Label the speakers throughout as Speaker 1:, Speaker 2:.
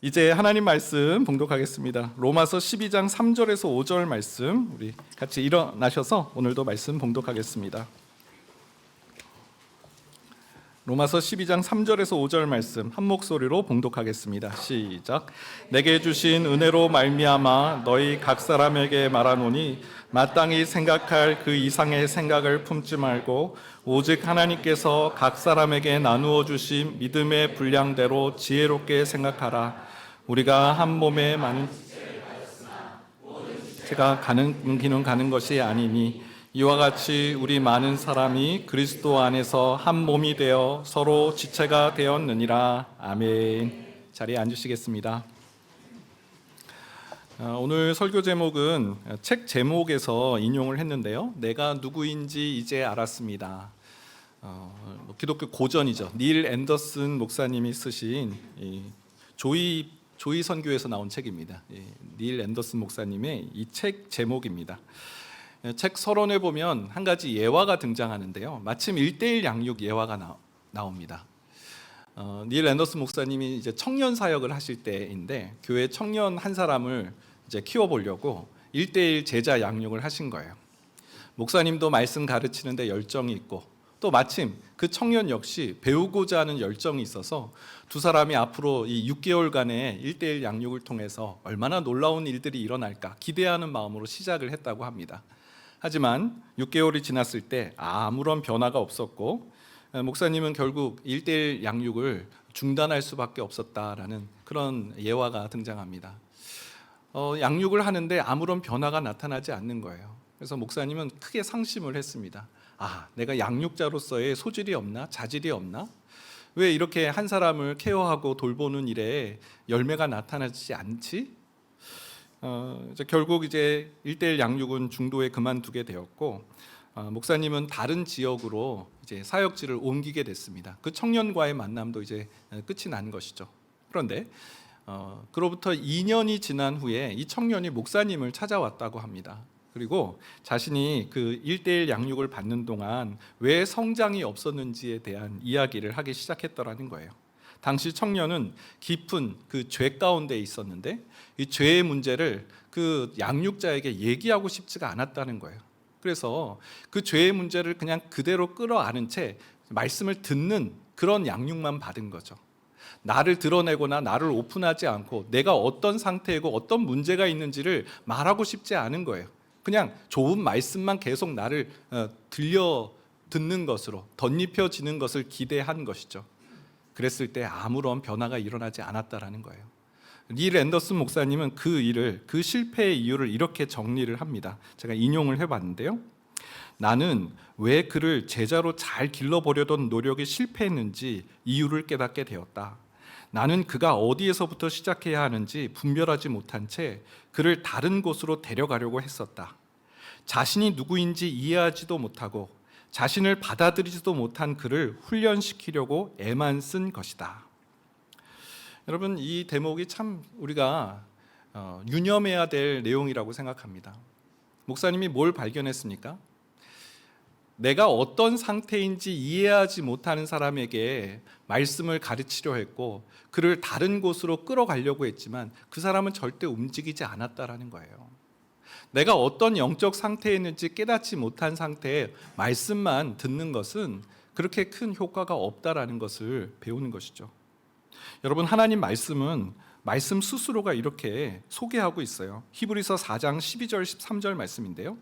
Speaker 1: 이제 하나님 말씀 봉독하겠습니다. 로마서 12장 3절에서 5절 말씀 우리 같이 일어나셔서 오늘도 말씀 봉독하겠습니다. 로마서 12장 3절에서 5절 말씀 한 목소리로 봉독하겠습니다. 시작. 내게 주신 은혜로 말미암아 너희 각 사람에게 말하노니 마땅히 생각할 그 이상의 생각을 품지 말고 오직 하나님께서 각 사람에게 나누어 주신 믿음의 분량대로 지혜롭게 생각하라. 우리가 한 몸에 많은 제가 가는 길은 가는 것이 아니니 이와 같이 우리 많은 사람이 그리스도 안에서 한 몸이 되어 서로 지체가 되었느니라. 아멘. 자리에 앉으시겠습니다. 오늘 설교 제목은 책 제목에서 인용을 했는데요. 내가 누구인지 이제 알았습니다. 기독교 고전이죠. 닐 앤더슨 목사님이 쓰신 조이 선교에서 나온 책입니다. 닐 앤더슨 목사님의 이 책 제목입니다. 책 서론에 보면 한 가지 예화가 등장하는데요. 마침 1:1 양육 예화가 나옵니다. 닐 앤더슨 목사님이 이제 청년 사역을 하실 때인데 교회 청년 한 사람을 이제 키워보려고 1:1 제자 양육을 하신 거예요. 목사님도 말씀 가르치는데 열정이 있고 또 마침 그 청년 역시 배우고자 하는 열정이 있어서 두 사람이 앞으로 이 6개월간의 1:1 양육을 통해서 얼마나 놀라운 일들이 일어날까 기대하는 마음으로 시작을 했다고 합니다. 하지만 6개월이 지났을 때 아무런 변화가 없었고 목사님은 결국 1:1 양육을 중단할 수밖에 없었다라는 그런 예화가 등장합니다. 양육을 하는데 아무런 변화가 나타나지 않는 거예요. 그래서 목사님은 크게 상심을 했습니다. 내가 양육자로서의 소질이 없나? 자질이 없나? 왜 이렇게 한 사람을 케어하고 돌보는 일에 열매가 나타나지 않지? 결국 이제 1:1 양육은 중도에 그만두게 되었고 목사님은 다른 지역으로 이제 사역지를 옮기게 됐습니다. 그 청년과의 만남도 이제 끝이 난 것이죠. 그런데 그로부터 2년이 지난 후에 이 청년이 목사님을 찾아왔다고 합니다. 그리고 자신이 그 1:1 양육을 받는 동안 왜 성장이 없었는지에 대한 이야기를 하기 시작했더라는 거예요. 당시 청년은 깊은 그 죄 가운데 있었는데 이 죄의 문제를 그 양육자에게 얘기하고 싶지가 않았다는 거예요. 그래서 그 죄의 문제를 그냥 그대로 끌어안은 채 말씀을 듣는 그런 양육만 받은 거죠. 나를 드러내거나 나를 오픈하지 않고 내가 어떤 상태이고 어떤 문제가 있는지를 말하고 싶지 않은 거예요. 그냥 좋은 말씀만 계속 나를 들려 듣는 것으로 덧입혀지는 것을 기대한 것이죠. 그랬을 때 아무런 변화가 일어나지 않았다라는 거예요. 닐 앤더슨 목사님은 그 실패의 이유를 이렇게 정리를 합니다. 제가 인용을 해봤는데요. 나는 왜 그를 제자로 잘 길러보려던 노력이 실패했는지 이유를 깨닫게 되었다. 나는 그가 어디에서부터 시작해야 하는지 분별하지 못한 채 그를 다른 곳으로 데려가려고 했었다. 자신이 누구인지 이해하지도 못하고 자신을 받아들이지도 못한 그를 훈련시키려고 애만 쓴 것이다. 여러분, 이 대목이 참 우리가 유념해야 될 내용이라고 생각합니다. 목사님이 뭘 발견했습니까? 내가 어떤 상태인지 이해하지 못하는 사람에게 말씀을 가르치려 했고 그를 다른 곳으로 끌어가려고 했지만 그 사람은 절대 움직이지 않았다라는 거예요. 내가 어떤 영적 상태에 있는지 깨닫지 못한 상태에 말씀만 듣는 것은 그렇게 큰 효과가 없다라는 것을 배우는 것이죠. 여러분, 하나님 말씀은 말씀 스스로가 이렇게 소개하고 있어요. 히브리서 4장 12절 13절 말씀인데요.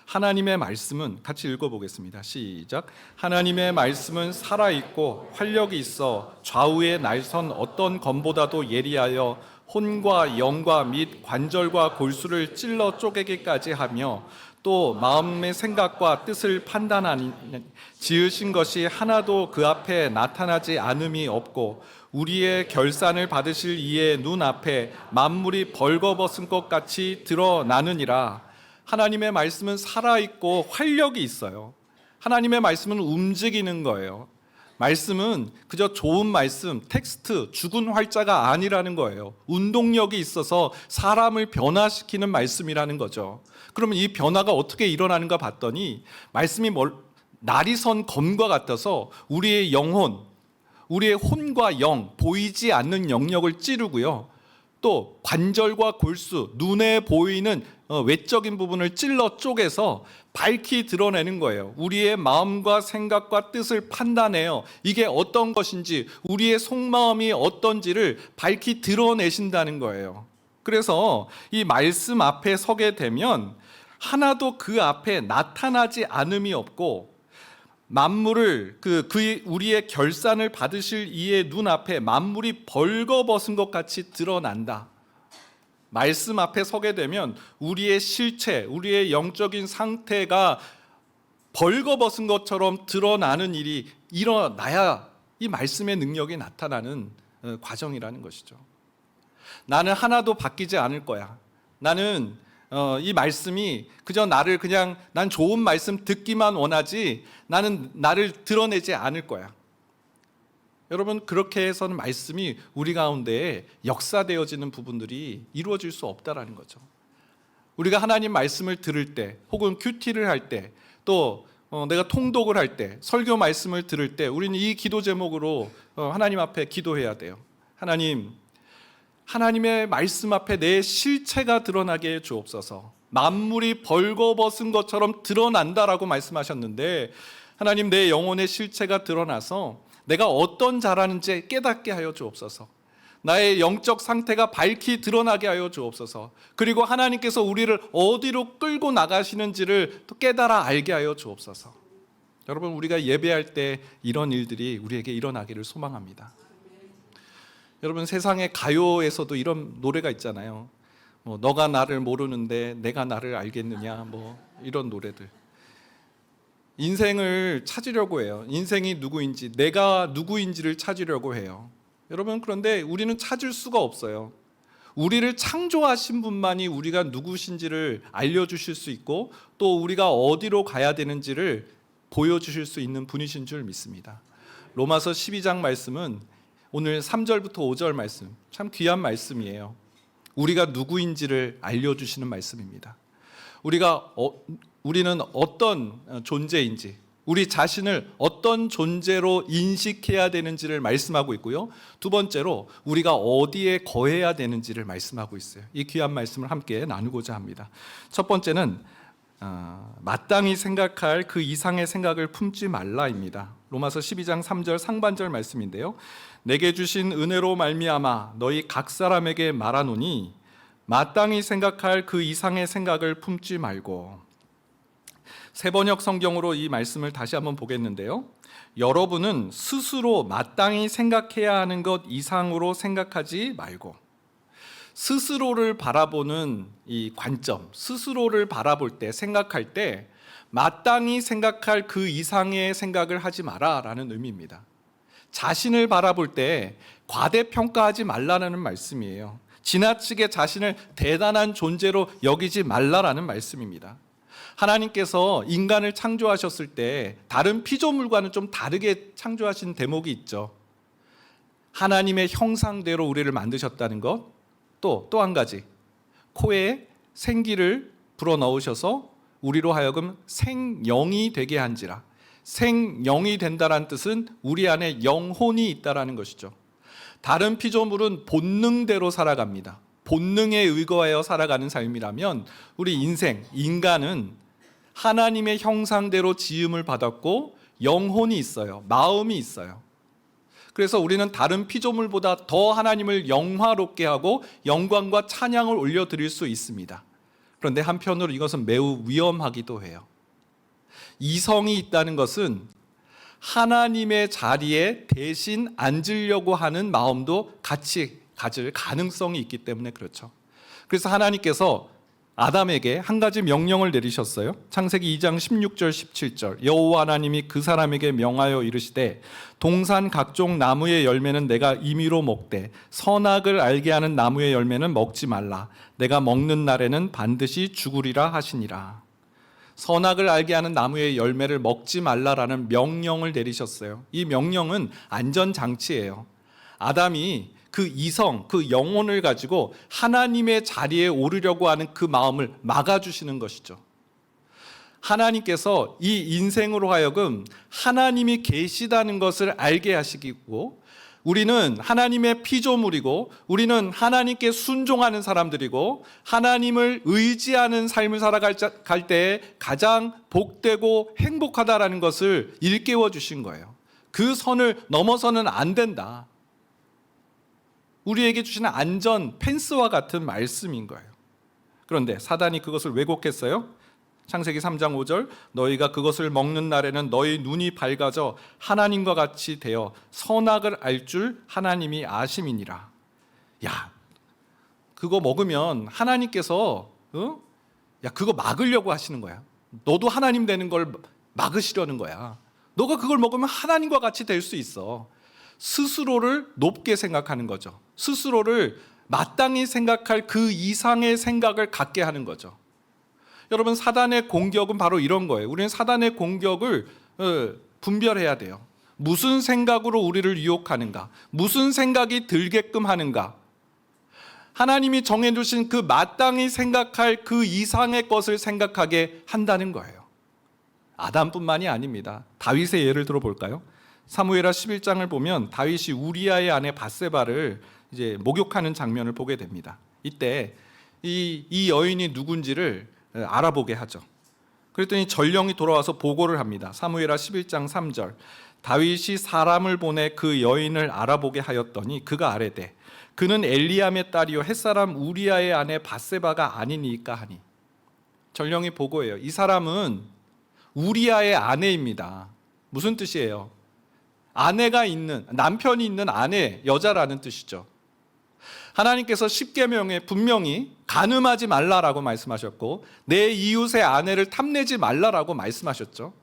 Speaker 1: 하나님의 말씀은 같이 읽어보겠습니다. 시작. 하나님의 말씀은 살아있고 활력이 있어 좌우에 날선 어떤 검보다도 예리하여 혼과 영과 및 관절과 골수를 찔러 쪼개기까지 하며 또 마음의 생각과 뜻을 판단하니 지으신 것이 하나도 그 앞에 나타나지 않음이 없고 우리의 결산을 받으실 이의 눈앞에 만물이 벌거벗은 것 같이 드러나느니라. 하나님의 말씀은 살아있고 활력이 있어요. 하나님의 말씀은 움직이는 거예요. 말씀은 그저 좋은 말씀, 텍스트, 죽은 활자가 아니라는 거예요. 운동력이 있어서 사람을 변화시키는 말씀이라는 거죠. 그러면 이 변화가 어떻게 일어나는가 봤더니 말씀이 날이 선 검과 같아서 우리의 영혼, 우리의 혼과 영, 보이지 않는 영역을 찌르고요. 또 관절과 골수, 눈에 보이는 외적인 부분을 찔러 쪼개서 밝히 드러내는 거예요. 우리의 마음과 생각과 뜻을 판단해요. 이게 어떤 것인지, 우리의 속마음이 어떤지를 밝히 드러내신다는 거예요. 그래서 이 말씀 앞에 서게 되면 하나도 그 앞에 나타나지 않음이 없고, 만물을 우리의 결산을 받으실 이의 눈앞에 만물이 벌거벗은 것 같이 드러난다. 말씀 앞에 서게 되면 우리의 실체, 우리의 영적인 상태가 벌거벗은 것처럼 드러나는 일이 일어나야 이 말씀의 능력이 나타나는 과정이라는 것이죠. 나는 하나도 바뀌지 않을 거야. 나는 이 말씀이 그저 나를 그냥 난 좋은 말씀 듣기만 원하지 나는 나를 드러내지 않을 거야. 여러분, 그렇게 해서는 말씀이 우리 가운데 역사되어지는 부분들이 이루어질 수 없다라는 거죠. 우리가 하나님 말씀을 들을 때, 혹은 큐티를 할 때, 또 내가 통독을 할 때, 설교 말씀을 들을 때 우리는 이 기도 제목으로 하나님 앞에 기도해야 돼요. 하나님의 말씀 앞에 내 실체가 드러나게 해 주옵소서. 만물이 벌거벗은 것처럼 드러난다라고 말씀하셨는데, 하나님, 내 영혼의 실체가 드러나서 내가 어떤 자라는지 깨닫게 하여 주옵소서. 나의 영적 상태가 밝히 드러나게 하여 주옵소서. 그리고 하나님께서 우리를 어디로 끌고 나가시는지를 또 깨달아 알게 하여 주옵소서. 여러분, 우리가 예배할 때 이런 일들이 우리에게 일어나기를 소망합니다. 여러분, 세상의 가요에서도 이런 노래가 있잖아요. 너가 나를 모르는데 내가 나를 알겠느냐, 이런 노래들. 인생을 찾으려고 해요. 인생이 누구인지, 내가 누구인지를 찾으려고 해요. 여러분, 그런데 우리는 찾을 수가 없어요. 우리를 창조하신 분만이 우리가 누구신지를 알려주실 수 있고, 또 우리가 어디로 가야 되는지를 보여주실 수 있는 분이신 줄 믿습니다. 로마서 12장 말씀은 오늘 3절부터 5절 말씀, 참 귀한 말씀이에요. 우리가 누구인지를 알려주시는 말씀입니다. 우리는 어떤 존재인지, 우리 자신을 어떤 존재로 인식해야 되는지를 말씀하고 있고요. 두 번째로 우리가 어디에 거해야 되는지를 말씀하고 있어요. 이 귀한 말씀을 함께 나누고자 합니다. 첫 번째는 마땅히 생각할 그 이상의 생각을 품지 말라입니다. 로마서 12장 3절 상반절 말씀인데요. 내게 주신 은혜로 말미암아 너희 각 사람에게 말하노니 마땅히 생각할 그 이상의 생각을 품지 말고. 새번역 성경으로 이 말씀을 다시 한번 보겠는데요. 여러분은 스스로 마땅히 생각해야 하는 것 이상으로 생각하지 말고. 스스로를 바라보는 이 관점, 스스로를 바라볼 때, 생각할 때 마땅히 생각할 그 이상의 생각을 하지 마라라는 의미입니다. 자신을 바라볼 때 과대평가하지 말라는 말씀이에요. 지나치게 자신을 대단한 존재로 여기지 말라라는 말씀입니다. 하나님께서 인간을 창조하셨을 때 다른 피조물과는 좀 다르게 창조하신 대목이 있죠. 하나님의 형상대로 우리를 만드셨다는 것, 또 한 가지, 코에 생기를 불어넣으셔서 우리로 하여금 생영이 되게 한지라. 생영이 된다는 뜻은 우리 안에 영혼이 있다는 것이죠. 다른 피조물은 본능대로 살아갑니다. 본능에 의거하여 살아가는 삶이라면 우리 인간은 하나님의 형상대로 지음을 받았고 영혼이 있어요. 마음이 있어요. 그래서 우리는 다른 피조물보다 더 하나님을 영화롭게 하고 영광과 찬양을 올려드릴 수 있습니다. 그런데 한편으로 이것은 매우 위험하기도 해요. 이성이 있다는 것은 하나님의 자리에 대신 앉으려고 하는 마음도 같이 가질 가능성이 있기 때문에 그렇죠. 그래서 하나님께서 아담에게 한 가지 명령을 내리셨어요. 창세기 2장 16절 17절 여호와 하나님이 그 사람에게 명하여 이르시되 동산 각종 나무의 열매는 내가 임의로 먹되 선악을 알게 하는 나무의 열매는 먹지 말라. 내가 먹는 날에는 반드시 죽으리라 하시니라. 선악을 알게 하는 나무의 열매를 먹지 말라라는 명령을 내리셨어요. 이 명령은 안전장치예요. 아담이 그 이성, 그 영혼을 가지고 하나님의 자리에 오르려고 하는 그 마음을 막아주시는 것이죠. 하나님께서 이 인생으로 하여금 하나님이 계시다는 것을 알게 하시고 우리는 하나님의 피조물이고 우리는 하나님께 순종하는 사람들이고 하나님을 의지하는 삶을 살아갈 때 가장 복되고 행복하다라는 것을 일깨워 주신 거예요. 그 선을 넘어서는 안 된다. 우리에게 주시는 안전 펜스와 같은 말씀인 거예요. 그런데 사단이 그것을 왜곡했어요. 창세기 3장 5절 너희가 그것을 먹는 날에는 너희 눈이 밝아져 하나님과 같이 되어 선악을 알 줄 하나님이 아심이니라. 야, 그거 먹으면 하나님께서 그거 막으려고 하시는 거야. 너도 하나님 되는 걸 막으시려는 거야. 너가 그걸 먹으면 하나님과 같이 될 수 있어. 스스로를 높게 생각하는 거죠. 스스로를 마땅히 생각할 그 이상의 생각을 갖게 하는 거죠. 여러분, 사단의 공격은 바로 이런 거예요. 우리는 사단의 공격을 분별해야 돼요. 무슨 생각으로 우리를 유혹하는가? 무슨 생각이 들게끔 하는가? 하나님이 정해주신 그 마땅히 생각할 그 이상의 것을 생각하게 한다는 거예요. 아담뿐만이 아닙니다. 다윗의 예를 들어볼까요? 사무엘하 11장을 보면 다윗이 우리아의 아내 밧세바를 이제 목욕하는 장면을 보게 됩니다. 이때 이 여인이 누군지를 알아보게 하죠. 그랬더니 전령이 돌아와서 보고를 합니다. 사무엘하 11장 3절 다윗이 사람을 보내 그 여인을 알아보게 하였더니 그가 아뢰되 그는 엘리암의 딸이요 햇사람 우리아의 아내 밧세바가 아니니까 하니. 전령이 보고해요. 이 사람은 우리아의 아내입니다. 무슨 뜻이에요? 아내가 있는, 남편이 있는 아내, 여자라는 뜻이죠. 하나님께서 십계명에 분명히 간음하지 말라라고 말씀하셨고 내 이웃의 아내를 탐내지 말라라고 말씀하셨죠.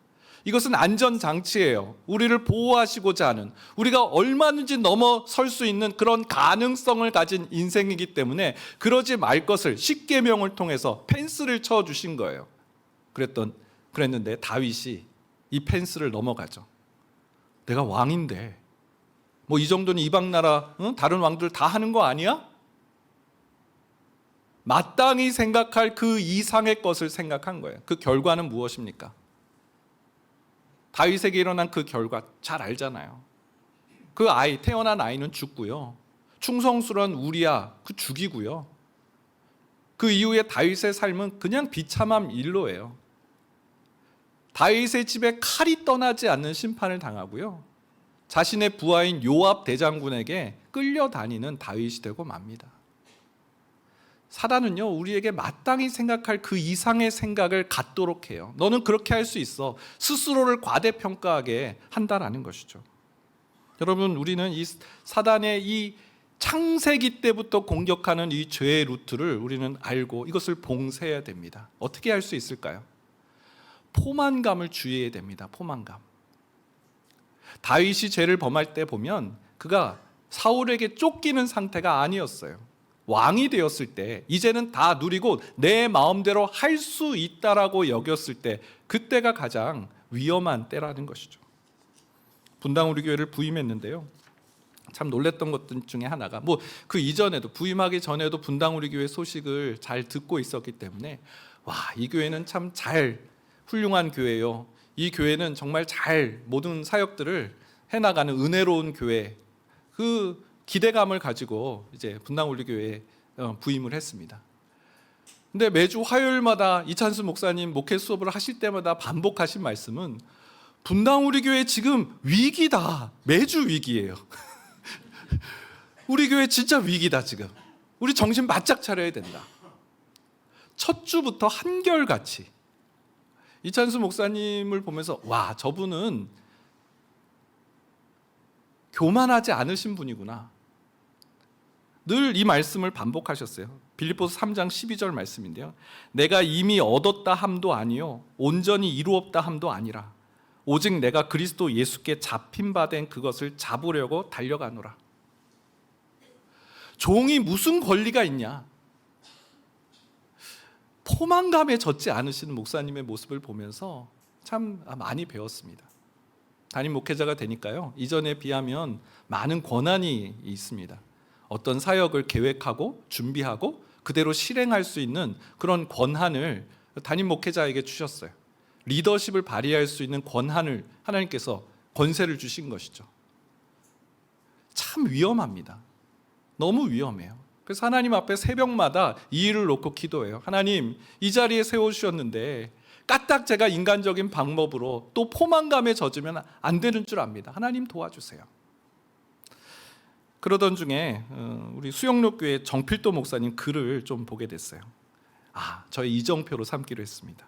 Speaker 1: 이것은 안전장치예요. 우리를 보호하시고자 하는, 우리가 얼마든지 넘어설 수 있는 그런 가능성을 가진 인생이기 때문에 그러지 말 것을 십계명을 통해서 펜스를 쳐주신 거예요. 그랬는데 다윗이 이 펜스를 넘어가죠. 내가 왕인데 뭐 이 정도는 이방 나라 다른 왕들 다 하는 거 아니야? 마땅히 생각할 그 이상의 것을 생각한 거예요. 그 결과는 무엇입니까? 다윗에게 일어난 그 결과 잘 알잖아요. 그 아이, 태어난 아이는 죽고요. 충성스러운 우리야 그 죽이고요. 그 이후에 다윗의 삶은 그냥 비참함 일로예요. 다윗의 집에 칼이 떠나지 않는 심판을 당하고요. 자신의 부하인 요압 대장군에게 끌려다니는 다윗이 되고 맙니다. 사단은요, 우리에게 마땅히 생각할 그 이상의 생각을 갖도록 해요. 너는 그렇게 할 수 있어. 스스로를 과대평가하게 한다라는 것이죠. 여러분, 우리는 이 사단의 이 창세기 때부터 공격하는 이 죄의 루트를 우리는 알고 이것을 봉쇄해야 됩니다. 어떻게 할 수 있을까요? 포만감을 주의해야 됩니다. 포만감. 다윗이 죄를 범할 때 보면 그가 사울에게 쫓기는 상태가 아니었어요. 왕이 되었을 때 이제는 다 누리고 내 마음대로 할 수 있다라고 여겼을 때 그때가 가장 위험한 때라는 것이죠. 분당 우리 교회를 부임했는데요. 참 놀랬던 것 중에 하나가 뭐 그 이전에도 부임하기 전에도 분당 우리 교회 소식을 잘 듣고 있었기 때문에 와, 이 교회는 참 잘 훌륭한 교회요. 이 교회는 정말 잘 모든 사역들을 해나가는 은혜로운 교회. 그 기대감을 가지고 이제 분당 우리 교회에 부임을 했습니다. 근데 매주 화요일마다 이찬수 목사님 목회 수업을 하실 때마다 반복하신 말씀은 분당 우리 교회 지금 위기다. 매주 위기예요. 우리 교회 진짜 위기다 지금. 우리 정신 바짝 차려야 된다. 첫 주부터 한결같이 이찬수 목사님을 보면서 와, 저분은 교만하지 않으신 분이구나. 늘 이 말씀을 반복하셨어요. 빌립보서 3장 12절 말씀인데요. 내가 이미 얻었다 함도 아니요 온전히 이루었다 함도 아니라 오직 내가 그리스도 예수께 잡힌 바 된 그것을 잡으려고 달려가노라. 종이 무슨 권리가 있냐? 포만감에 젖지 않으시는 목사님의 모습을 보면서 참 많이 배웠습니다. 담임 목회자가 되니까요, 이전에 비하면 많은 권한이 있습니다. 어떤 사역을 계획하고 준비하고 그대로 실행할 수 있는 그런 권한을 담임 목회자에게 주셨어요. 리더십을 발휘할 수 있는 권한을 하나님께서 권세를 주신 것이죠. 참 위험합니다. 너무 위험해요. 그래서 하나님 앞에 새벽마다 이 일을 놓고 기도해요. 하나님, 이 자리에 세워주셨는데 까딱 제가 인간적인 방법으로 또 포만감에 젖으면 안 되는 줄 압니다. 하나님 도와주세요. 그러던 중에 우리 수영록교회 정필도 목사님 글을 좀 보게 됐어요. 저의 이정표로 삼기로 했습니다.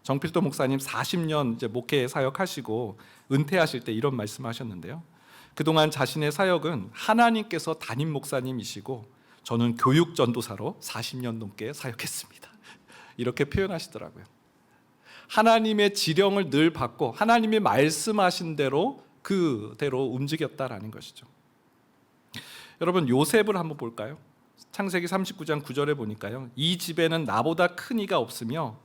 Speaker 1: 정필도 목사님 40년 이제 목회 사역하시고 은퇴하실 때 이런 말씀하셨는데요. 그동안 자신의 사역은 하나님께서 담임 목사님이시고 저는 교육 전도사로 40년 넘게 사역했습니다. 이렇게 표현하시더라고요. 하나님의 지령을 늘 받고 하나님이 말씀하신 대로 그대로 움직였다라는 것이죠. 여러분, 요셉을 한번 볼까요? 창세기 39장 9절에 보니까요, 이 집에는 나보다 큰 이가 없으며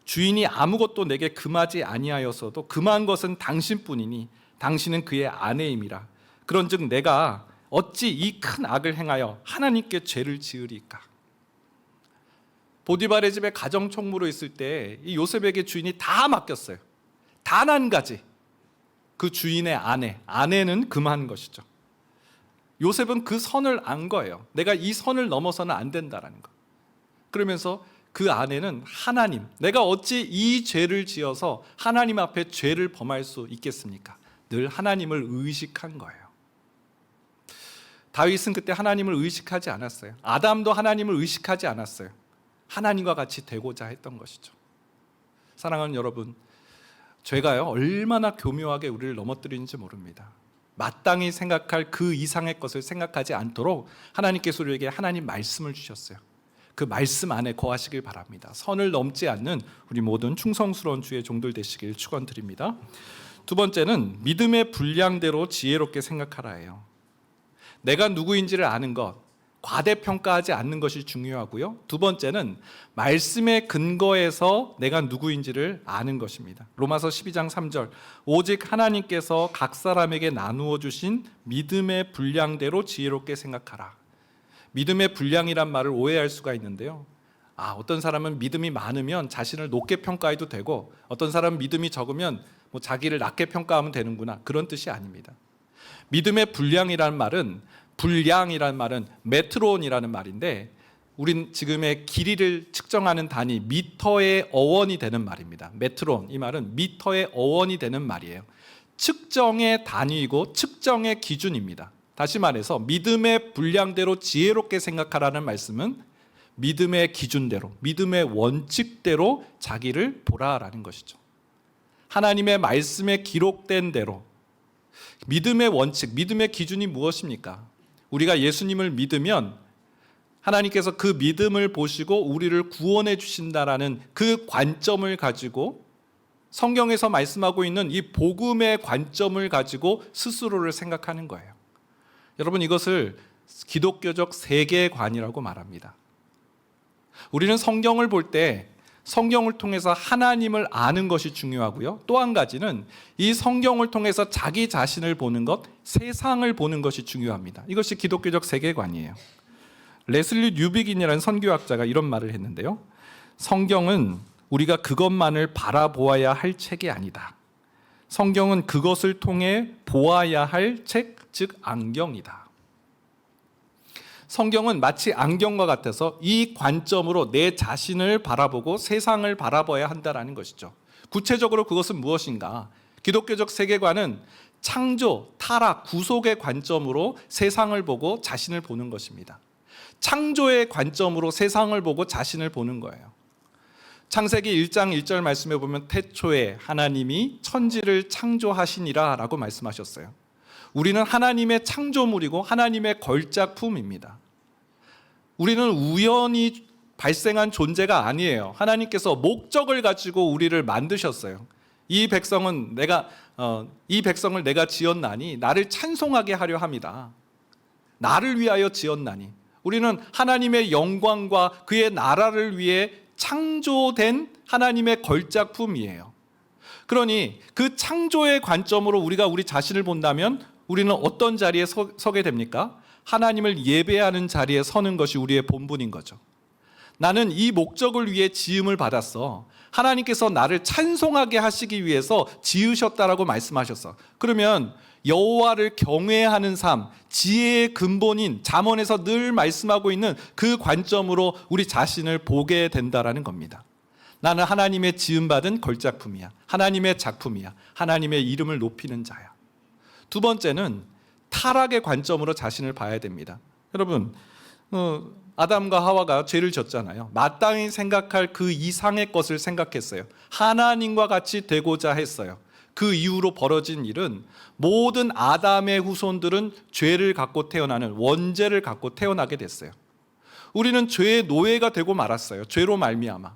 Speaker 1: 주인이 아무것도 내게 금하지 아니하였어도 금한 것은 당신뿐이니 당신은 그의 아내임이라. 그런즉 내가 어찌 이 큰 악을 행하여 하나님께 죄를 지으리까. 보디발의 집에 가정총무로 있을 때 이 요셉에게 주인이 다 맡겼어요. 단 한 가지, 그 주인의 아내는 금한 것이죠. 요셉은 그 선을 안 거예요. 내가 이 선을 넘어서는 안 된다라는 거. 그러면서 그 아내는 하나님, 내가 어찌 이 죄를 지어서 하나님 앞에 죄를 범할 수 있겠습니까? 늘 하나님을 의식한 거예요. 다윗은 그때 하나님을 의식하지 않았어요. 아담도 하나님을 의식하지 않았어요. 하나님과 같이 되고자 했던 것이죠. 사랑하는 여러분, 죄가요 얼마나 교묘하게 우리를 넘어뜨리는지 모릅니다. 마땅히 생각할 그 이상의 것을 생각하지 않도록 하나님께서 우리에게 하나님 말씀을 주셨어요. 그 말씀 안에 거하시길 바랍니다. 선을 넘지 않는 우리 모든 충성스러운 주의 종들 되시길 축원드립니다. 두 번째는 믿음의 분량대로 지혜롭게 생각하라예요. 내가 누구인지를 아는 것, 과대평가하지 않는 것이 중요하고요. 두 번째는 말씀의 근거에서 내가 누구인지를 아는 것입니다. 로마서 12장 3절, 오직 하나님께서 각 사람에게 나누어 주신 믿음의 분량대로 지혜롭게 생각하라. 믿음의 분량이란 말을 오해할 수가 있는데요. 어떤 사람은 믿음이 많으면 자신을 높게 평가해도 되고 어떤 사람은 믿음이 적으면 자기를 낮게 평가하면 되는구나, 그런 뜻이 아닙니다. 믿음의 분량이라는 말은 메트론이라는 말인데 우린 지금의 길이를 측정하는 단위 미터의 어원이 되는 말입니다. 메트론, 이 말은 미터의 어원이 되는 말이에요. 측정의 단위이고 측정의 기준입니다. 다시 말해서 믿음의 분량대로 지혜롭게 생각하라는 말씀은 믿음의 기준대로, 믿음의 원칙대로 자기를 보라라는 것이죠. 하나님의 말씀에 기록된 대로. 믿음의 원칙, 믿음의 기준이 무엇입니까? 우리가 예수님을 믿으면 하나님께서 그 믿음을 보시고 우리를 구원해 주신다라는 그 관점을 가지고 성경에서 말씀하고 있는 이 복음의 관점을 가지고 스스로를 생각하는 거예요. 여러분, 이것을 기독교적 세계관이라고 말합니다. 우리는 성경을 볼 때 성경을 통해서 하나님을 아는 것이 중요하고요. 또 한 가지는 이 성경을 통해서 자기 자신을 보는 것, 세상을 보는 것이 중요합니다. 이것이 기독교적 세계관이에요. 레슬리 뉴비긴이라는 선교학자가 이런 말을 했는데요. 성경은 우리가 그것만을 바라보아야 할 책이 아니다. 성경은 그것을 통해 보아야 할 책, 즉 안경이다. 성경은 마치 안경과 같아서 이 관점으로 내 자신을 바라보고 세상을 바라봐야 한다는 것이죠. 구체적으로 그것은 무엇인가? 기독교적 세계관은 창조, 타락, 구속의 관점으로 세상을 보고 자신을 보는 것입니다. 창조의 관점으로 세상을 보고 자신을 보는 거예요. 창세기 1장 1절 말씀에 보면 태초에 하나님이 천지를 창조하시니라 라고 말씀하셨어요. 우리는 하나님의 창조물이고 하나님의 걸작품입니다. 우리는 우연히 발생한 존재가 아니에요. 하나님께서 목적을 가지고 우리를 만드셨어요. 이 백성을 내가 지었나니 나를 찬송하게 하려 합니다. 나를 위하여 지었나니. 우리는 하나님의 영광과 그의 나라를 위해 창조된 하나님의 걸작품이에요. 그러니 그 창조의 관점으로 우리가 우리 자신을 본다면 우리는 어떤 자리에 서게 됩니까? 하나님을 예배하는 자리에 서는 것이 우리의 본분인 거죠. 나는 이 목적을 위해 지음을 받았어. 하나님께서 나를 찬송하게 하시기 위해서 지으셨다라고 말씀하셨어. 그러면 여호와를 경외하는 삶, 지혜의 근본인 잠언에서 늘 말씀하고 있는 그 관점으로 우리 자신을 보게 된다라는 겁니다. 나는 하나님의 지음받은 걸작품이야. 하나님의 작품이야. 하나님의 이름을 높이는 자야. 두 번째는 타락의 관점으로 자신을 봐야 됩니다. 여러분, 아담과 하와가 죄를 졌잖아요. 마땅히 생각할 그 이상의 것을 생각했어요. 하나님과 같이 되고자 했어요. 그 이후로 벌어진 일은 모든 아담의 후손들은 죄를 갖고 태어나는 원죄를 갖고 태어나게 됐어요. 우리는 죄의 노예가 되고 말았어요. 죄로 말미암아.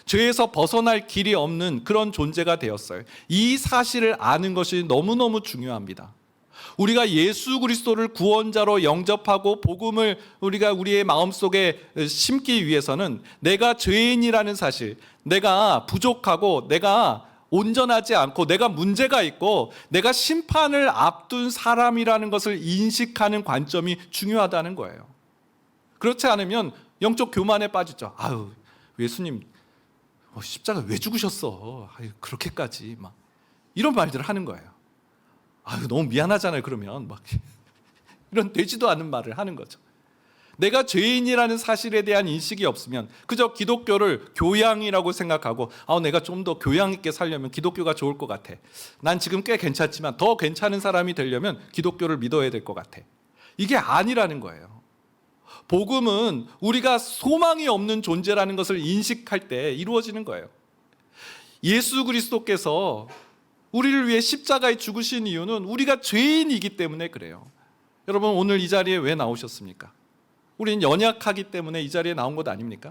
Speaker 1: 죄에서 벗어날 길이 없는 그런 존재가 되었어요. 이 사실을 아는 것이 너무너무 중요합니다. 우리가 예수 그리스도를 구원자로 영접하고 복음을 우리가 우리의 마음속에 심기 위해서는 내가 죄인이라는 사실, 내가 부족하고 내가 온전하지 않고 내가 문제가 있고 내가 심판을 앞둔 사람이라는 것을 인식하는 관점이 중요하다는 거예요. 그렇지 않으면 영적 교만에 빠지죠. 아유, 예수님 십자가 왜 죽으셨어? 아유, 그렇게까지 막 이런 말들을 하는 거예요. 아유, 너무 미안하잖아요. 그러면 막 이런 되지도 않은 말을 하는 거죠. 내가 죄인이라는 사실에 대한 인식이 없으면 그저 기독교를 교양이라고 생각하고 내가 좀 더 교양 있게 살려면 기독교가 좋을 것 같아. 난 지금 꽤 괜찮지만 더 괜찮은 사람이 되려면 기독교를 믿어야 될 것 같아. 이게 아니라는 거예요. 복음은 우리가 소망이 없는 존재라는 것을 인식할 때 이루어지는 거예요. 예수 그리스도께서 우리를 위해 십자가에 죽으신 이유는 우리가 죄인이기 때문에 그래요. 여러분, 오늘 이 자리에 왜 나오셨습니까? 우리는 연약하기 때문에 이 자리에 나온 것 아닙니까?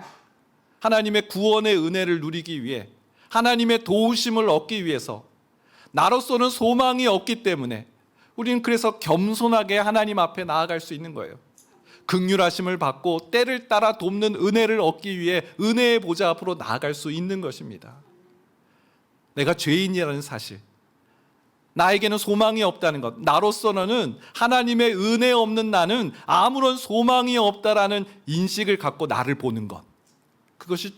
Speaker 1: 하나님의 구원의 은혜를 누리기 위해, 하나님의 도우심을 얻기 위해서, 나로서는 소망이 없기 때문에 우리는 그래서 겸손하게 하나님 앞에 나아갈 수 있는 거예요. 긍휼하심을 받고 때를 따라 돕는 은혜를 얻기 위해 은혜의 보좌 앞으로 나아갈 수 있는 것입니다. 내가 죄인이라는 사실, 나에게는 소망이 없다는 것, 나로서는 하나님의 은혜 없는 나는 아무런 소망이 없다라는 인식을 갖고 나를 보는 것, 그것이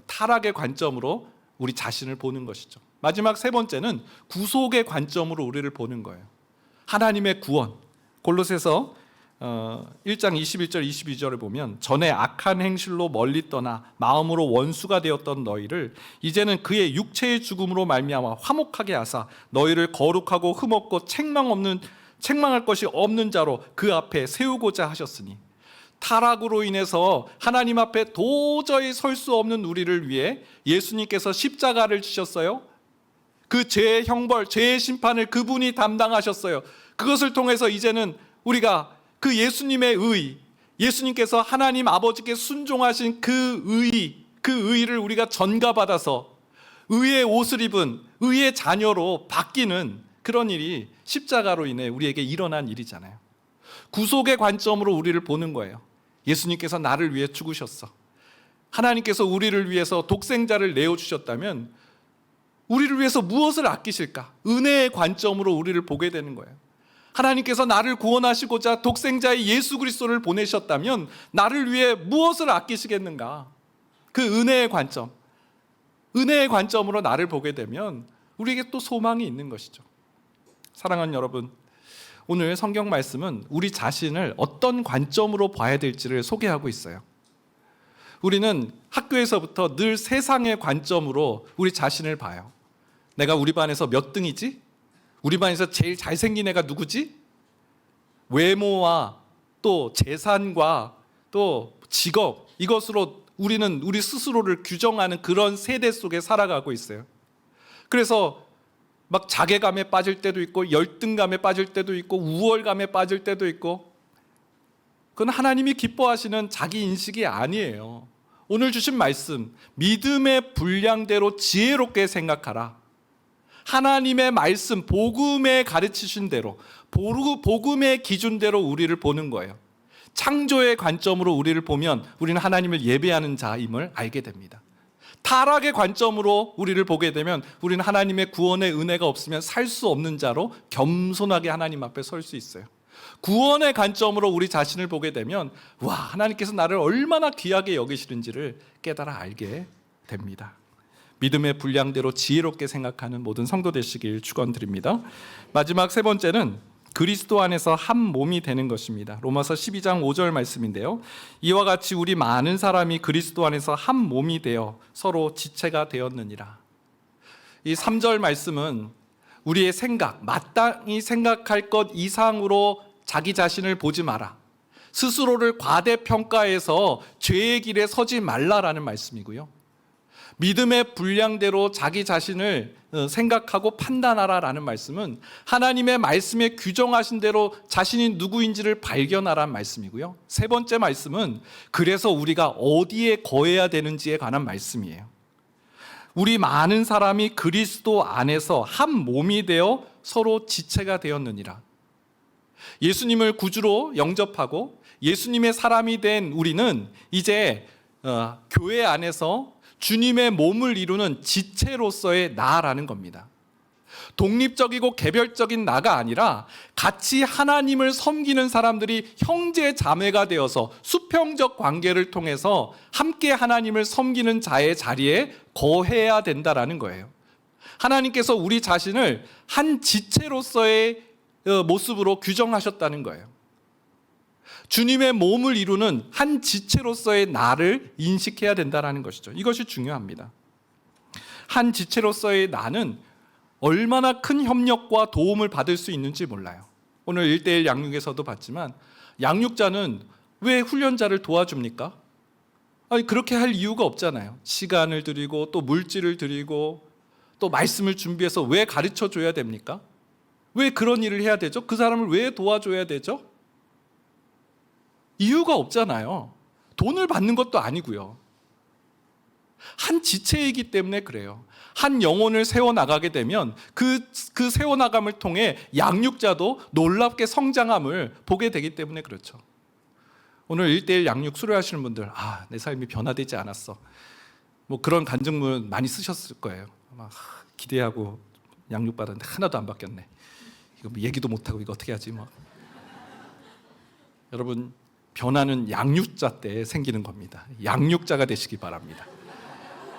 Speaker 1: 타락의 관점으로 우리 자신을 보는 것이죠. 마지막 세 번째는 구속의 관점으로 우리를 보는 거예요. 하나님의 구원, 골로새서 1장 21절 22절을 보면 전에 악한 행실로 멀리 떠나 마음으로 원수가 되었던 너희를 이제는 그의 육체의 죽음으로 말미암아 화목하게 하사 너희를 거룩하고 흠없고 책망할 것이 없는 자로 그 앞에 세우고자 하셨으니, 타락으로 인해서 하나님 앞에 도저히 설 수 없는 우리를 위해 예수님께서 십자가를 지셨어요. 그 죄의 형벌, 죄의 심판을 그분이 담당하셨어요. 그것을 통해서 이제는 우리가 그 예수님의 의, 예수님께서 하나님 아버지께 순종하신 그 의를 우리가 전가받아서 의의 옷을 입은 의의 자녀로 바뀌는 그런 일이 십자가로 인해 우리에게 일어난 일이잖아요. 구속의 관점으로 우리를 보는 거예요. 예수님께서 나를 위해 죽으셨어. 하나님께서 우리를 위해서 독생자를 내어주셨다면 우리를 위해서 무엇을 아끼실까? 은혜의 관점으로 우리를 보게 되는 거예요. 하나님께서 나를 구원하시고자 독생자의 예수 그리스도를 보내셨다면 나를 위해 무엇을 아끼시겠는가? 그 은혜의 관점, 은혜의 관점으로 나를 보게 되면 우리에게 또 소망이 있는 것이죠. 사랑하는 여러분, 오늘 성경 말씀은 우리 자신을 어떤 관점으로 봐야 될지를 소개하고 있어요. 우리는 학교에서부터 늘 세상의 관점으로 우리 자신을 봐요. 내가 우리 반에서 몇 등이지? 우리 반에서 제일 잘생긴 애가 누구지? 외모와 또 재산과 또 직업, 이것으로 우리는 우리 스스로를 규정하는 그런 세대 속에 살아가고 있어요. 그래서 막 자괴감에 빠질 때도 있고 열등감에 빠질 때도 있고 우월감에 빠질 때도 있고, 그건 하나님이 기뻐하시는 자기 인식이 아니에요. 오늘 주신 말씀, 믿음의 분량대로 지혜롭게 생각하라. 하나님의 말씀, 복음에 가르치신 대로, 복음의 기준대로 우리를 보는 거예요. 창조의 관점으로 우리를 보면 우리는 하나님을 예배하는 자임을 알게 됩니다. 타락의 관점으로 우리를 보게 되면 우리는 하나님의 구원의 은혜가 없으면 살 수 없는 자로 겸손하게 하나님 앞에 설 수 있어요. 구원의 관점으로 우리 자신을 보게 되면 하나님께서 나를 얼마나 귀하게 여기시는지를 깨달아 알게 됩니다. 믿음의 분량대로 지혜롭게 생각하는 모든 성도 되시길 축원드립니다. 마지막 세 번째는 그리스도 안에서 한 몸이 되는 것입니다. 로마서 12장 5절 말씀인데요. 이와 같이 우리 많은 사람이 그리스도 안에서 한 몸이 되어 서로 지체가 되었느니라. 이 3절 말씀은 우리의 생각, 마땅히 생각할 것 이상으로 자기 자신을 보지 마라. 스스로를 과대평가해서 죄의 길에 서지 말라라는 말씀이고요. 믿음의 분량대로 자기 자신을 생각하고 판단하라라는 말씀은 하나님의 말씀에 규정하신 대로 자신이 누구인지를 발견하라는 말씀이고요. 세 번째 말씀은 그래서 우리가 어디에 거해야 되는지에 관한 말씀이에요. 우리 많은 사람이 그리스도 안에서 한 몸이 되어 서로 지체가 되었느니라. 예수님을 구주로 영접하고 예수님의 사람이 된 우리는 이제 교회 안에서 주님의 몸을 이루는 지체로서의 나라는 겁니다. 독립적이고 개별적인 나가 아니라 같이 하나님을 섬기는 사람들이 형제 자매가 되어서 수평적 관계를 통해서 함께 하나님을 섬기는 자의 자리에 거해야 된다라는 거예요. 하나님께서 우리 자신을 한 지체로서의 모습으로 규정하셨다는 거예요. 주님의 몸을 이루는 한 지체로서의 나를 인식해야 된다는 것이죠. 이것이 중요합니다. 한 지체로서의 나는 얼마나 큰 협력과 도움을 받을 수 있는지 몰라요. 오늘 1:1 양육에서도 봤지만 양육자는 왜 훈련자를 도와줍니까? 아니, 그렇게 할 이유가 없잖아요. 시간을 들이고 또 물질을 들이고 또 말씀을 준비해서 왜 가르쳐 줘야 됩니까? 왜 그런 일을 해야 되죠? 그 사람을 왜 도와줘야 되죠? 이유가 없잖아요. 돈을 받는 것도 아니고요. 한 지체이기 때문에 그래요. 한 영혼을 세워나가게 되면 그 세워나감을 통해 양육자도 놀랍게 성장함을 보게 되기 때문에 그렇죠. 오늘 1:1 양육 수료하시는 분들, 내 삶이 변화되지 않았어. 뭐 그런 간증문 많이 쓰셨을 거예요. 아마 기대하고 양육받았는데 하나도 안 바뀌었네. 이거 뭐 얘기도 못하고 이거 어떻게 하지 뭐. 여러분, 변화는 양육자 때 생기는 겁니다. 양육자가 되시기 바랍니다.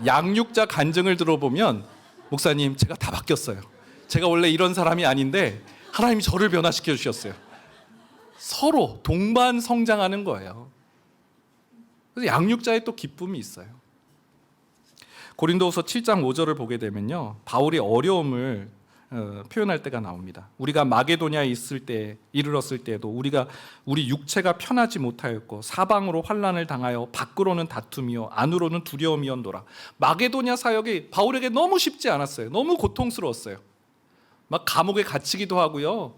Speaker 1: 양육자 간증을 들어보면 목사님 제가 다 바뀌었어요. 제가 원래 이런 사람이 아닌데 하나님이 저를 변화시켜 주셨어요. 서로 동반 성장하는 거예요. 그래서 양육자의 또 기쁨이 있어요. 고린도후서 7장 5절을 보게 되면요, 바울이 어려움을 표현할 때가 나옵니다. 우리가 마게도냐에 이르렀을 때에도 우리 육체가 편하지 못하였고 사방으로 환난을 당하여 밖으로는 다툼이요 안으로는 두려움이었노라. 마게도냐 사역이 바울에게 너무 쉽지 않았어요. 너무 고통스러웠어요. 막 감옥에 갇히기도 하고요,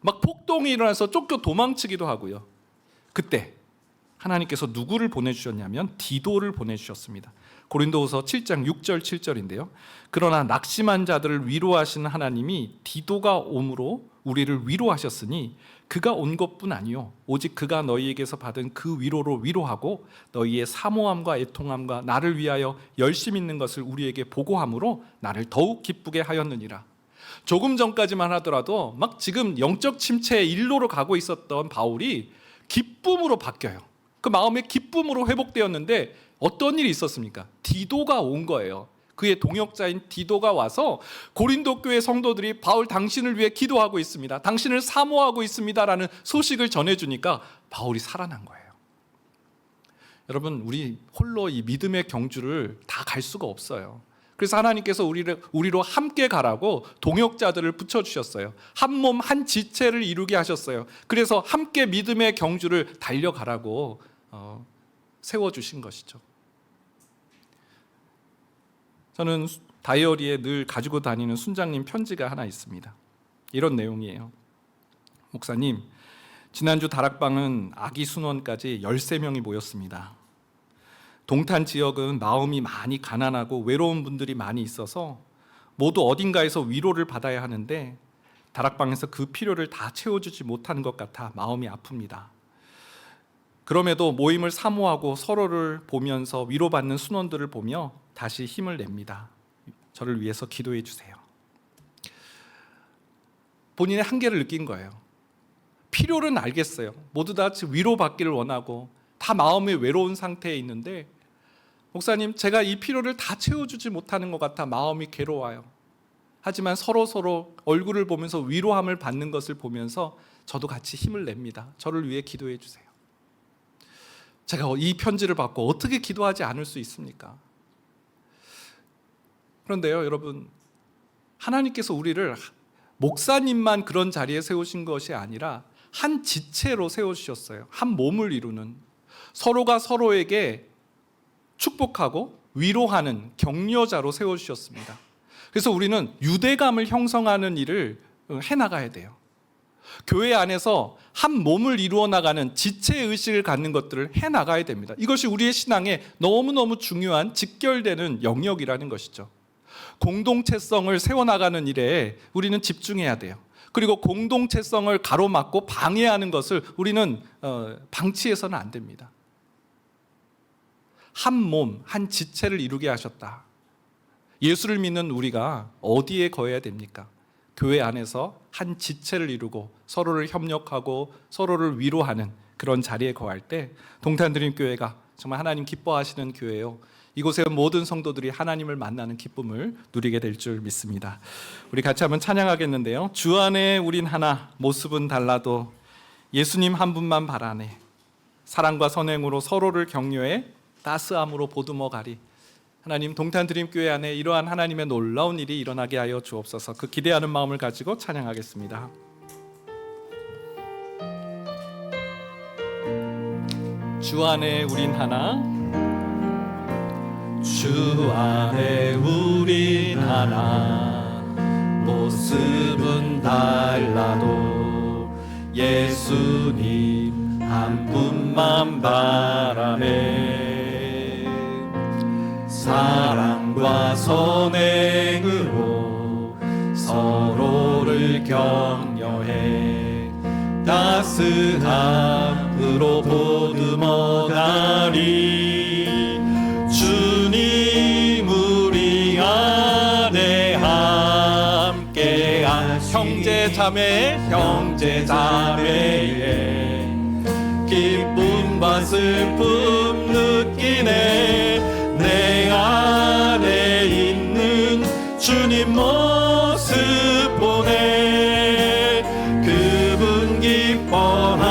Speaker 1: 막 폭동이 일어나서 쫓겨 도망치기도 하고요. 그때 하나님께서 누구를 보내주셨냐면 디도를 보내주셨습니다. 고린도후서 7장 6절 7절인데요. 그러나 낙심한 자들을 위로하시는 하나님이 디도가 옴으로 우리를 위로하셨으니 그가 온 것뿐 아니요 오직 그가 너희에게서 받은 그 위로로 위로하고 너희의 사모함과 애통함과 나를 위하여 열심 있는 것을 우리에게 보고함으로 나를 더욱 기쁘게 하였느니라. 조금 전까지만 하더라도 막 지금 영적 침체의 일로로 가고 있었던 바울이 기쁨으로 바뀌어요. 그 마음의 기쁨으로 회복되었는데 어떤 일이 있었습니까? 디도가 온 거예요. 그의 동역자인 디도가 와서 고린도 교회 성도들이 바울 당신을 위해 기도하고 있습니다, 당신을 사모하고 있습니다라는 소식을 전해주니까 바울이 살아난 거예요. 여러분, 우리 홀로 이 믿음의 경주를 다 갈 수가 없어요. 그래서 하나님께서 우리로 함께 가라고 동역자들을 붙여주셨어요. 한 몸 한 지체를 이루게 하셨어요. 그래서 함께 믿음의 경주를 달려가라고 세워주신 것이죠. 저는 다이어리에 늘 가지고 다니는 순장님 편지가 하나 있습니다. 이런 내용이에요. 목사님, 지난주 다락방은 아기 순원까지 13명이 모였습니다. 동탄 지역은 마음이 많이 가난하고 외로운 분들이 많이 있어서 모두 어딘가에서 위로를 받아야 하는데 다락방에서 그 필요를 다 채워주지 못하는 것 같아 마음이 아픕니다. 그럼에도 모임을 사모하고 서로를 보면서 위로받는 순원들을 보며 다시 힘을 냅니다. 저를 위해서 기도해 주세요. 본인의 한계를 느낀 거예요. 필요는 알겠어요. 모두 다 위로받기를 원하고 다 마음이 외로운 상태에 있는데 목사님, 제가 이 필요를 다 채워주지 못하는 것 같아 마음이 괴로워요. 하지만 서로 얼굴을 보면서 위로함을 받는 것을 보면서 저도 같이 힘을 냅니다. 저를 위해 기도해 주세요. 제가 이 편지를 받고 어떻게 기도하지 않을 수 있습니까? 그런데요, 여러분, 하나님께서 우리를 목사님만 그런 자리에 세우신 것이 아니라 한 지체로 세워주셨어요. 한 몸을 이루는, 서로가 서로에게 축복하고 위로하는 격려자로 세워주셨습니다. 그래서 우리는 유대감을 형성하는 일을 해나가야 돼요. 교회 안에서 한 몸을 이루어 나가는 지체의식을 갖는 것들을 해나가야 됩니다. 이것이 우리의 신앙에 너무너무 중요한 직결되는 영역이라는 것이죠. 공동체성을 세워나가는 일에 우리는 집중해야 돼요. 그리고 공동체성을 가로막고 방해하는 것을 우리는 방치해서는 안 됩니다. 한 몸, 한 지체를 이루게 하셨다. 예수를 믿는 우리가 어디에 거해야 됩니까? 교회 안에서 한 지체를 이루고 서로를 협력하고 서로를 위로하는 그런 자리에 거할 때 동탄드림교회가 정말 하나님 기뻐하시는 교회요, 이곳의 모든 성도들이 하나님을 만나는 기쁨을 누리게 될 줄 믿습니다. 우리 같이 한번 찬양하겠는데요. 주 안에 우린 하나, 모습은 달라도 예수님 한 분만 바라네. 사랑과 선행으로 서로를 격려해 따스함으로 보듬어 가리. 하나님, 동탄드림교회 안에 이러한 하나님의 놀라운 일이 일어나게 하여 주옵소서. 그 기대하는 마음을 가지고 찬양하겠습니다. 주 안에 우린 하나, 주 안에 우린 하나, 모습은 달라도 예수님 한 분만 바라네. 사랑과 선행으로 서로를 격려해 따스함으로 보듬어 가리. 주님 우리 안에 함께한 형제자매의 기쁨과 슬픔 느끼네. 내 안에 있는 주님 모습 보네. 그분 기뻐하시네.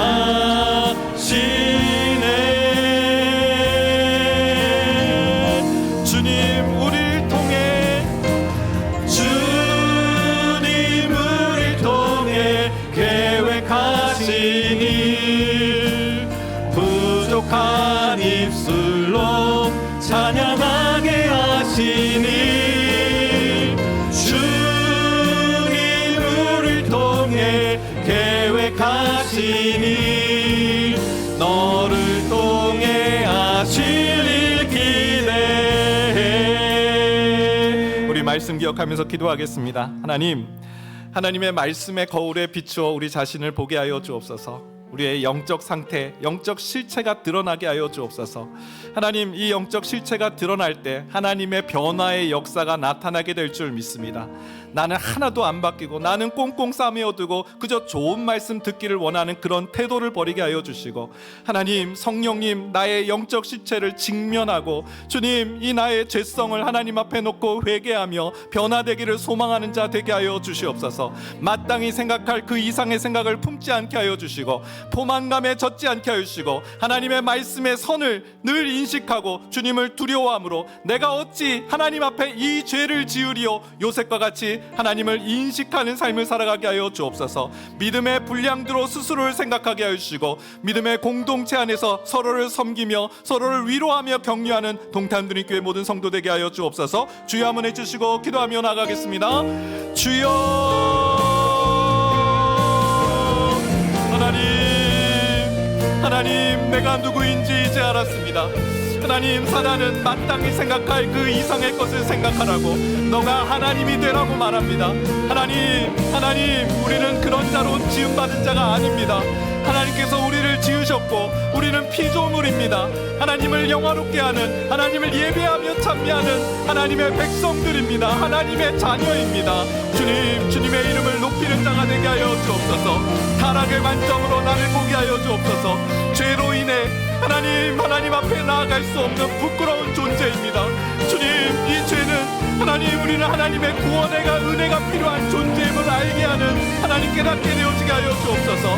Speaker 1: 주님 우리를 통해 계획하신 일, 부족한 입술로 찬양하게 하시니. 주님 우리를 통해 계획하시니. 너를 통해 하실 일 기대해. 우리 말씀 기억하면서 기도하겠습니다. 하나님의 말씀의 거울에 비추어 우리 자신을 보게 하여 주옵소서. 우리의 영적 상태, 영적 실체가 드러나게 하여 주옵소서. 하나님, 이 영적 실체가 드러날 때 하나님의 변화의 역사가 나타나게 될 줄 믿습니다. 나는 하나도 안 바뀌고 나는 꽁꽁 싸매어두고 그저 좋은 말씀 듣기를 원하는 그런 태도를 버리게 하여 주시고, 하나님, 성령님, 나의 영적 실체를 직면하고 주님, 이 나의 죄성을 하나님 앞에 놓고 회개하며 변화되기를 소망하는 자 되게 하여 주시옵소서. 마땅히 생각할 그 이상의 생각을 품지 않게 하여 주시고, 포만감에 젖지 않게 하여 주시고, 하나님의 말씀의 선을 늘 인식하고 주님을 두려워함으로 내가 어찌 하나님 앞에 이 죄를 지으리요, 요셉과 같이 하나님을 인식하는 삶을 살아가게 하여 주옵소서. 믿음의 분량대로 스스로를 생각하게 하여 주시고, 믿음의 공동체 안에서 서로를 섬기며 서로를 위로하며 격려하는 동탄드림교회 모든 성도 되게 하여 주옵소서. 주여 한번 해주시고 기도하며 나가겠습니다. 주여, 하나님, 내가 누구인지 이제 알았습니다. 하나님, 사단은 마땅히 생각할 그 이상의 것을 생각하라고, 너가 하나님이 되라고 말합니다. 하나님, 우리는 그런 자로 지음받은 자가 아닙니다. 하나님께서 우리를 지으셨고 우리는 피조물입니다. 하나님을 영화롭게 하는, 하나님을 예배하며 찬미하는 하나님의 백성들입니다. 하나님의 자녀입니다. 주님의 이름을 높이는 자가 되게 하여 주옵소서. 타락의 관점으로 나를 보게 하여 주옵소서. 죄로 인해 하나님 앞에 나아갈 수 없는 부끄러운 존재입니다. 주님, 이 죄는 우리는 하나님의 구원의 은혜가 필요한 존재임을 알게 하는 깨닫게 되어지게 하여 주옵소서.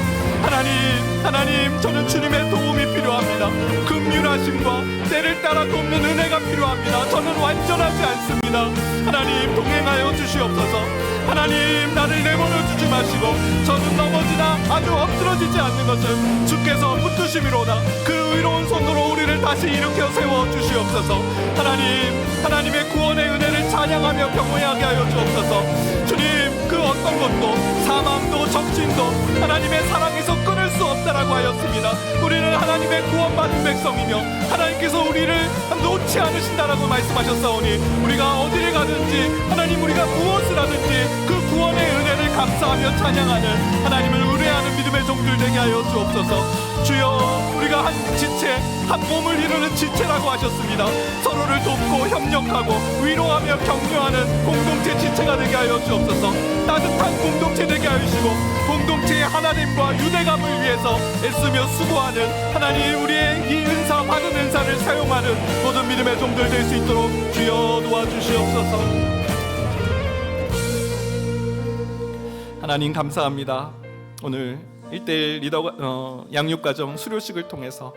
Speaker 1: 하나님, 저는 주님의 도움이 필요합니다. 긍휼하심과 때를 따라 돕는 은혜가 필요합니다. 저는 완전하지 않습니다. 동행하여 주시옵소서. 나를 내버려 주지 마시고 저는 넘어지나 아주 엎드러지지 않는 것을 주께서 붙드심이로다. 그 의로운 손으로 우리를 다시 일으켜 세워 주시옵소서. 하나님의 구원의 은혜를 찬양하며 경외하게 하여 주옵소서. 주님, 그 어떤 것도 사망도 적신도 하나님의 사랑에서 끊을 수 없다라고 하였습니다. 우리는 하나님의 구원받은 백성이며 하나님께서 우리를 놓지 않으신다라고 말씀하셨사오니 우리가 어디를 가든지 우리가 무엇을 하든지 그 구원의 은혜를 감사하며 찬양하는 하나님을 의뢰하는 믿음의 종들 되게 하여 주옵소서. 주여, 우리가 한 지체, 한 몸을 이루는 지체라고 하셨습니다. 서로를 돕고 협력하고 위로하며 격려하는 공동체 지체가 되게 하여 주옵소서. 따뜻한 공동체 되게 하시고 공동체의 하나됨과 유대감을 위해서 애쓰며 수고하는 우리의 이 은사, 받은 은사를 사용하는 모든 믿음의 종들 될 수 있도록 주여 도와주시옵소서. 하나님 감사합니다. 오늘 1:1 리더 양육가정 수료식을 통해서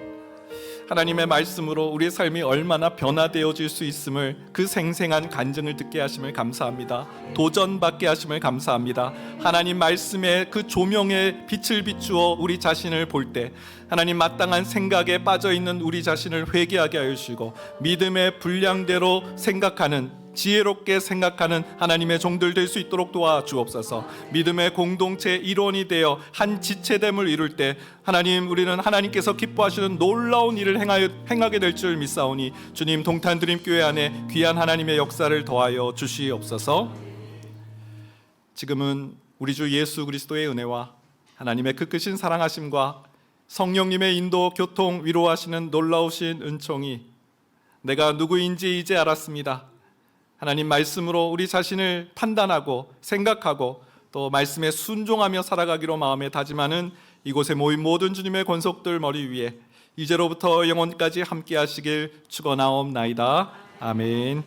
Speaker 1: 하나님의 말씀으로 우리의 삶이 얼마나 변화되어질 수 있음을 그 생생한 간증을 듣게 하심을 감사합니다. 도전받게 하심을 감사합니다. 하나님 말씀의 그 조명의 빛을 비추어 우리 자신을 볼 때 하나님 마땅한 생각에 빠져있는 우리 자신을 회개하게 하여 주시고 믿음의 분량대로 생각하는, 지혜롭게 생각하는 하나님의 종들 될 수 있도록 도와주옵소서. 믿음의 공동체 일원이 되어 한 지체됨을 이룰 때 우리는 하나님께서 기뻐하시는 놀라운 일을 행하게 될 줄 믿사오니 주님, 동탄드림교회 안에 귀한 하나님의 역사를 더하여 주시옵소서. 지금은 우리 주 예수 그리스도의 은혜와 하나님의 그 크신 사랑하심과 성령님의 인도, 교통, 위로하시는 놀라우신 은총이 내가 누구인지 이제 알았습니다. 하나님 말씀으로 우리 자신을 판단하고 생각하고 또 말씀에 순종하며 살아가기로 마음에 다짐하는 이곳에 모인 모든 주님의 권속들 머리 위에 이제로부터 영원까지 함께 하시길 축원하옵나이다. 아멘.